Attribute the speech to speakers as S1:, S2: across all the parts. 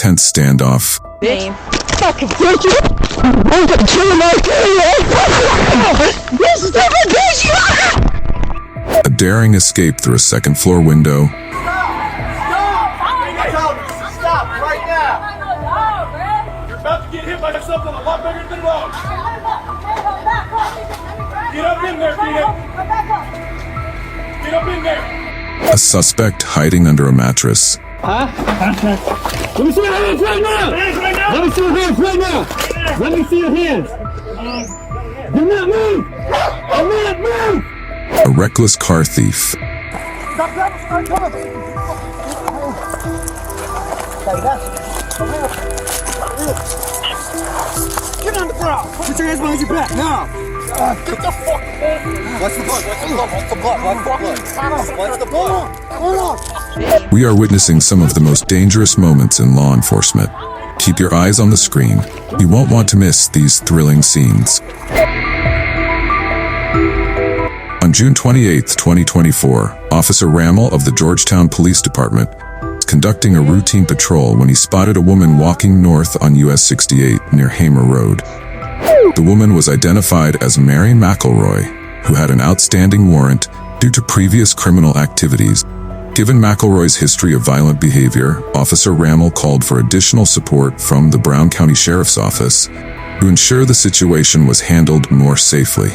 S1: intense standoff.
S2: Name.
S3: Fucking bitch! I'm gonna kill my this stupid bitch!
S1: A daring escape through a second-floor window.
S4: Stop right now! You're about to get hit by something a lot bigger than dogs. Get up in there, Peter. Get up in there.
S1: A suspect hiding under a mattress.
S3: Let me see your hands right now! Let me see your hands right now! Let me see your hands! Do not move! Do not move!
S1: A reckless car thief.
S4: Get on the ground. Put your hands behind your back now. Get the fuck. What's the blood? What's the blood? What's the blood? Hold on.
S1: We are witnessing some of the most dangerous moments in law enforcement. Keep your eyes on the screen. You won't want to miss these thrilling scenes. On June 28, 2024, Officer Rammel of the Georgetown Police Department was conducting a routine patrol when he spotted a woman walking north on US 68 near Hamer Road. The woman was identified as Marion McElroy, who had an outstanding warrant due to previous criminal activities. Given McElroy's history of violent behavior, Officer Rammel called for additional support from the Brown County Sheriff's Office to ensure the situation was handled more safely.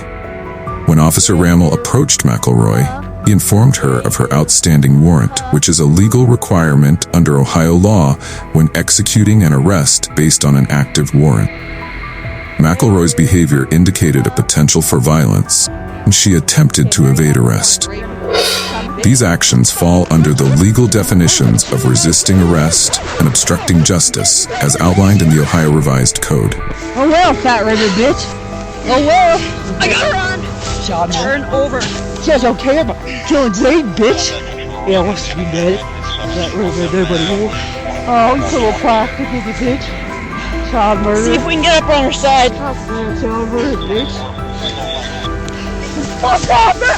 S1: When Officer Rammel approached McElroy, he informed her of her outstanding warrant, which is a legal requirement under Ohio law when executing an arrest based on an active warrant. McElroy's behavior indicated a potential for violence, and she attempted to evade arrest. These actions fall under the legal definitions of resisting arrest and obstructing justice, as outlined in the Ohio Revised Code.
S3: Oh well, fat river bitch. Oh well.
S2: I gotta run.
S3: Job, man.
S2: Turn over.
S3: Says okay about killing Zane, bitch. Yeah, wants to be dead. That river there, buddy. Oh, you little plastic, you bitch. Child murder.
S2: See if we can get up on her side.
S3: Child murder, bitch. Fuck off, man.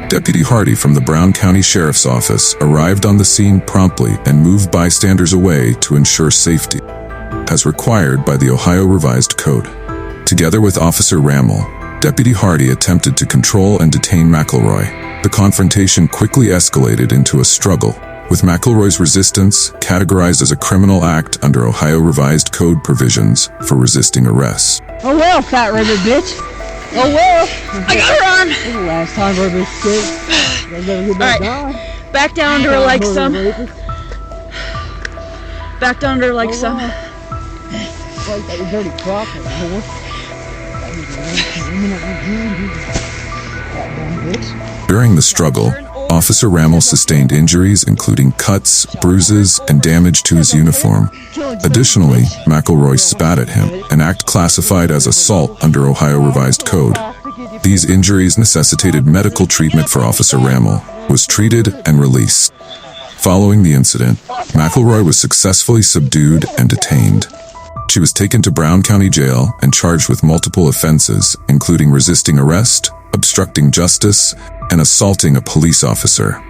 S1: Deputy Hardy from the Brown County Sheriff's Office arrived on the scene promptly and moved bystanders away to ensure safety, as required by the Ohio Revised Code. Together with Officer Rammel, Deputy Hardy attempted to control and detain McElroy. The confrontation quickly escalated into a struggle, with McElroy's resistance categorized as a criminal act under Ohio Revised Code provisions for resisting arrest.
S3: Oh well, fat river bitch. Oh well.
S2: I gotta run.
S3: This is the last time we're this kid.
S2: Alright. Back down to her like some. Back down to her like some.
S3: Like that dirty crock, whore.
S1: During the struggle, Officer Rammel sustained injuries including cuts, bruises, and damage to his uniform. Additionally, McElroy spat at him, an act classified as assault under Ohio Revised Code. These injuries necessitated medical treatment for Officer Rammel, was treated and released. Following the incident, McElroy was successfully subdued and detained. She was taken to Brown County Jail and charged with multiple offenses, including resisting arrest, obstructing justice, and assaulting a police officer.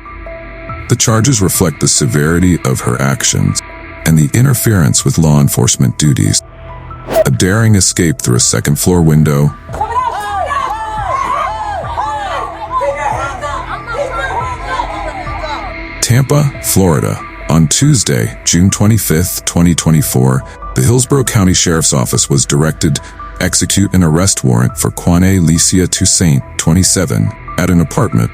S1: The charges reflect the severity of her actions and the interference with law enforcement duties. A daring escape through a second-floor window, Tampa, Florida. On Tuesday, June 25, 2024, the Hillsborough County Sheriff's Office was directed to execute an arrest warrant for Quanae Licia Toussaint, 27, at an apartment.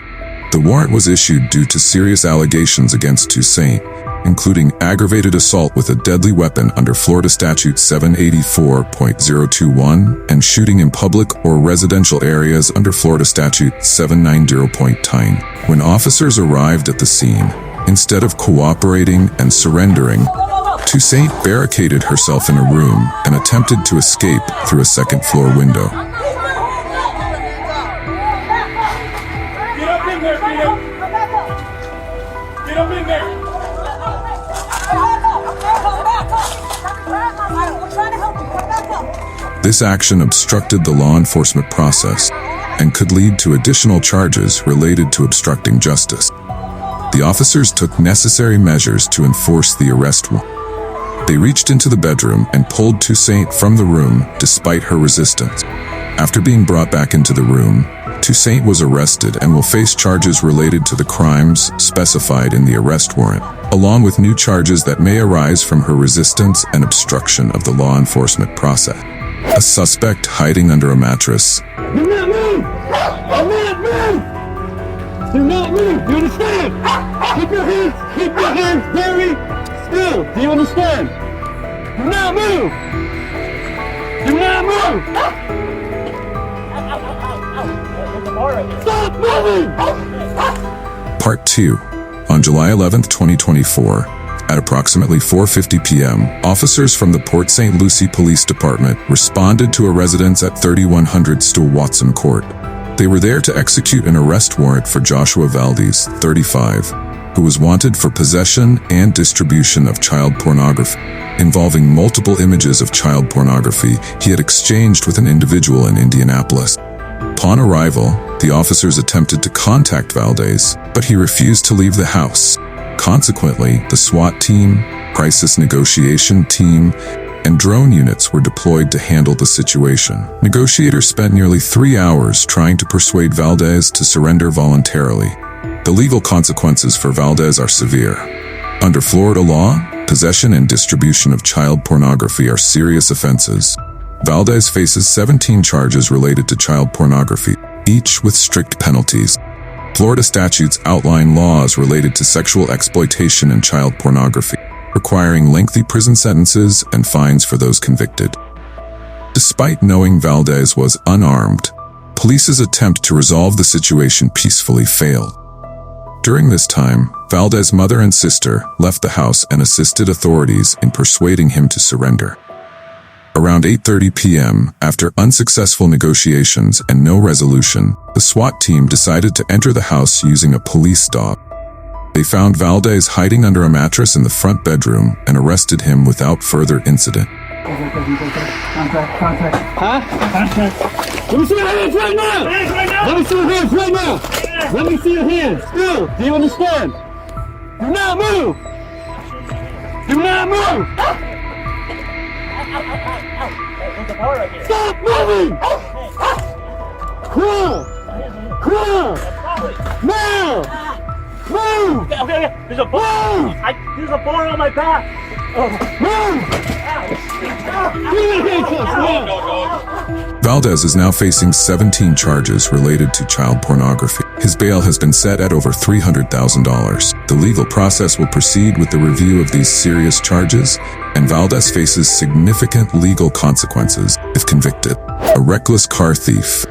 S1: The warrant was issued due to serious allegations against Toussaint, including aggravated assault with a deadly weapon under Florida Statute 784.021 and shooting in public or residential areas under Florida Statute 790.9. When officers arrived at the scene, instead of cooperating and surrendering, Toussaint barricaded herself in a room and attempted to escape through a second-floor window.
S4: Get up in there, Peter. Get up in there.
S1: This action obstructed the law enforcement process and could lead to additional charges related to obstructing justice. The officers took necessary measures to enforce the arrest warrant. They reached into the bedroom and pulled Toussaint from the room despite her resistance. After being brought back into the room, Toussaint was arrested and will face charges related to the crimes specified in the arrest warrant, along with new charges that may arise from her resistance and obstruction of the law enforcement process. A suspect hiding under a mattress.
S3: Do not move! Do not move! Do not move! You understand? Keep your hands very still. Do you understand? Do not move! Do not move! Stop moving!
S1: Part 2. On July 11, 2024, at approximately 4:50 p.m., officers from the Port St. Lucie Police Department responded to a residence at 3100 Stowe Watson Court. They were there to execute an arrest warrant for Joshua Valdez, 35, who was wanted for possession and distribution of child pornography, involving multiple images of child pornography he had exchanged with an individual in Indianapolis. Upon arrival, the officers attempted to contact Valdez, but he refused to leave the house. Consequently, the SWAT team, crisis negotiation team, and drone units were deployed to handle the situation. Negotiators spent nearly 3 hours trying to persuade Valdez to surrender voluntarily. The legal consequences for Valdez are severe. Under Florida law, possession and distribution of child pornography are serious offenses. Valdez faces 17 charges related to child pornography, each with strict penalties. Florida statutes outline laws related to sexual exploitation and child pornography, requiring lengthy prison sentences and fines for those convicted. Despite knowing Valdez was unarmed, police's attempt to resolve the situation peacefully failed. During this time, Valdez's mother and sister left the house and assisted authorities in persuading him to surrender. Around 8:30 p.m., after unsuccessful negotiations and no resolution, the SWAT team decided to enter the house using a police dog. They found Valdez hiding under a mattress in the front bedroom and arrested him without further incident.
S3: Contact. Huh? Contact. Let me see your hands right now! Let me see your hands right now! Let me see your hands! Still, do you understand? Do not move! Do not move! Stop moving! Crawl! Now! Move!
S4: Okay. There's a board. There's a board on my back.
S3: Move!
S1: Valdez is now facing 17 charges related to child pornography. His bail has been set at over $300,000. The legal process will proceed with the review of these serious charges, and Valdez faces significant legal consequences if convicted. A reckless car thief.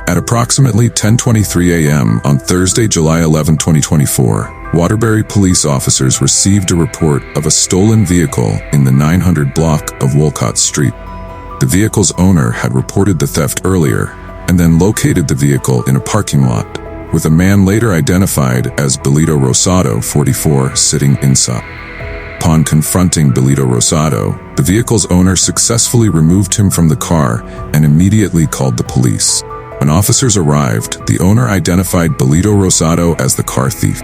S1: At approximately 10:23 a.m. on Thursday, July 11, 2024, Waterbury police officers received a report of a stolen vehicle in the 900 block of Wolcott Street. The vehicle's owner had reported the theft earlier and then located the vehicle in a parking lot, with a man later identified as Belito Rosado, 44, sitting inside. Upon confronting Belito Rosado, the vehicle's owner successfully removed him from the car and immediately called the police. When officers arrived, the owner identified Belito Rosado as the car thief.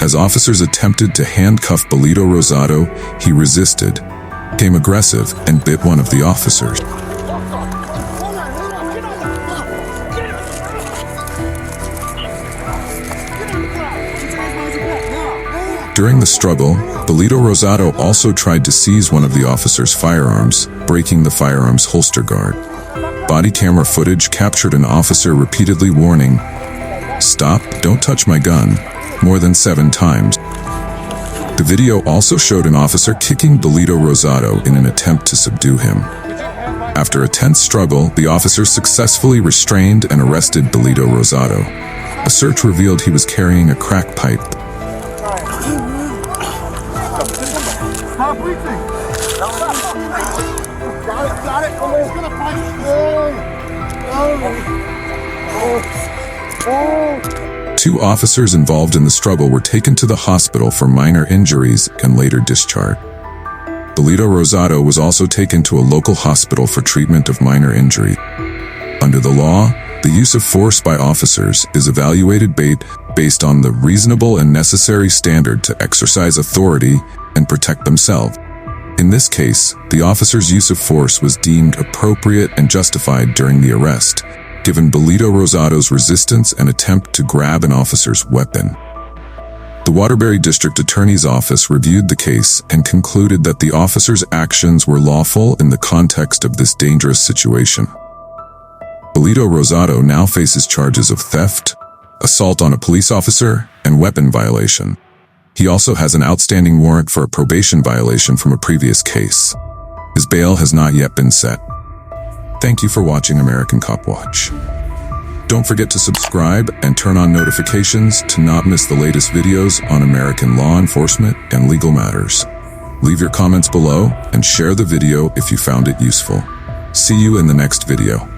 S1: As officers attempted to handcuff Belito Rosado, he resisted, became aggressive, and bit one of the officers. During the struggle, Belito Rosado also tried to seize one of the officers' firearms, breaking the firearm's holster guard. Body camera footage captured an officer repeatedly warning, "Stop, don't touch my gun," more than 7 times. The video also showed an officer kicking Belito Rosado in an attempt to subdue him. After a tense struggle, the officers successfully restrained and arrested Belito Rosado. A search revealed he was carrying a crack pipe.
S4: Stop breathing. Got it. Oh, he's gonna fight.
S1: 2 2 officers involved in the struggle were taken to the hospital for minor injuries and later discharged. Bolito Rosado was also taken to a local hospital for treatment of minor injury. Under the law, the use of force by officers is evaluated based on the reasonable and necessary standard to exercise authority and protect themselves. In this case, the officer's use of force was deemed appropriate and justified during the arrest, given Bolito Rosado's resistance and attempt to grab an officer's weapon. The Waterbury District Attorney's Office reviewed the case and concluded that the officer's actions were lawful in the context of this dangerous situation. Bolito Rosado now faces charges of theft, assault on a police officer, and weapon violation. He also has an outstanding warrant for a probation violation from a previous case. His bail has not yet been set. Thank you for watching American Copwatch. Don't forget to subscribe and turn on notifications to not miss the latest videos on American law enforcement and legal matters. Leave your comments below and share the video if you found it useful. See you in the next video.